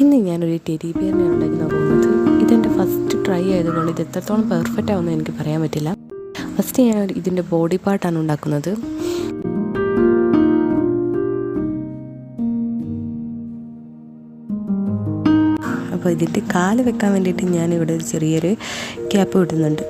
ഇന്ന് ഞാനൊരു ടെഡി ബിയറിനെ ഉണ്ടാക്കാൻ പോകുന്നത്. ഇതെൻ്റെ ഫസ്റ്റ് ട്രൈ ആയതുകൊണ്ട് ഇത് എത്രത്തോളം പെർഫെക്റ്റ് ആവുമെന്ന് എനിക്ക് പറയാൻ പറ്റില്ല. ഫസ്റ്റ് ഞാൻ ഇതിൻ്റെ ബോഡി പാർട്ടാണ് ഉണ്ടാക്കുന്നത്. അപ്പോൾ ഇതിൻ്റെ കാല് വെക്കാൻ വേണ്ടിയിട്ട് ഞാനിവിടെ ഒരു ചെറിയൊരു ക്യാപ്പ് ഇടുന്നുണ്ട്.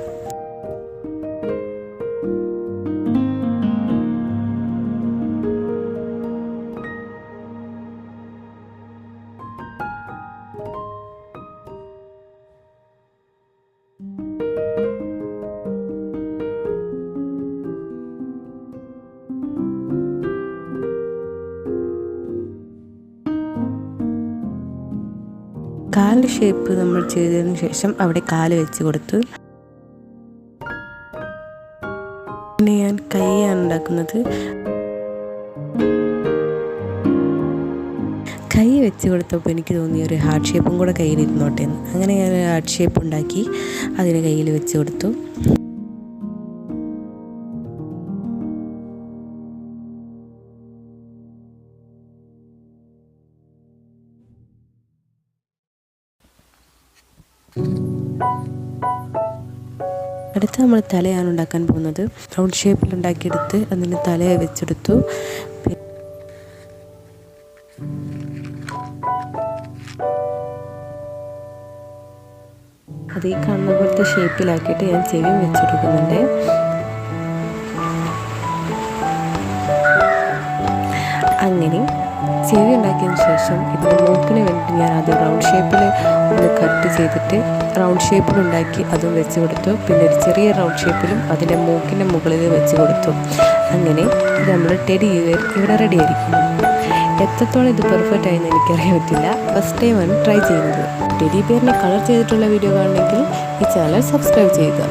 കാലിൻ്റെ ഷേപ്പ് നമ്മൾ ചെയ്തതിന് ശേഷം അവിടെ കാല് വെച്ച് കൊടുത്തു. പിന്നെ ഞാൻ കൈയാണ് ഉണ്ടാക്കുന്നത്. കൈ വെച്ച് കൊടുത്തപ്പോൾ എനിക്ക് തോന്നിയ ഒരു ഹാർട്ട് ഷേപ്പും കൂടെ കയ്യിലിരുന്നോട്ടെ എന്ന്. അങ്ങനെ ഞാൻ ഒരു ഹാർട്ട് ഷേപ്പ് ഉണ്ടാക്കി അതിന് കയ്യിൽ വെച്ച് കൊടുത്തു. അടുത്ത് നമ്മൾ തലയാണ് ഉണ്ടാക്കാൻ പോകുന്നത്. റൗണ്ട് ഷേപ്പിൽ ഉണ്ടാക്കിയെടുത്ത് അതിന് തല വെച്ചെടുത്തു. അത് ഈ കാണുന്ന പോലത്തെ ഷേപ്പിലാക്കിയിട്ട് ഞാൻ ചെവിയും വെച്ചെടുക്കുന്നുണ്ട്. അങ്ങനെ ചെവി ഉണ്ടാക്കിയതിന് ശേഷം ഇതിന് മൂക്കിന് വേണ്ടി ഞാൻ ആദ്യം റൗണ്ട് ഷേപ്പിൽ ഒന്ന് കട്ട് ചെയ്തിട്ട് റൗണ്ട് ഷേപ്പിലുണ്ടാക്കി അതും വെച്ച് കൊടുത്തു. പിന്നെ ഒരു ചെറിയ റൗണ്ട് ഷേപ്പിലും അതിൻ്റെ മൂക്കിൻ്റെ മുകളിൽ വെച്ച് കൊടുത്തു. അങ്ങനെ ഇത് നമ്മൾ ടെഡി ബിയർ ഇവിടെ റെഡി ആയിരിക്കും. എത്രത്തോളം ഇത് പെർഫെക്റ്റ് ആയെന്ന് എനിക്കറിയാൻ പറ്റില്ല. ഫസ്റ്റ് ടൈമാണ് ട്രൈ ചെയ്യുന്നത്. ടെഡി ബിയറിനെ കളർ ചെയ്തിട്ടുള്ള വീഡിയോ കാണണമെങ്കിൽ ഈ ചാനൽ സബ്സ്ക്രൈബ് ചെയ്യുക.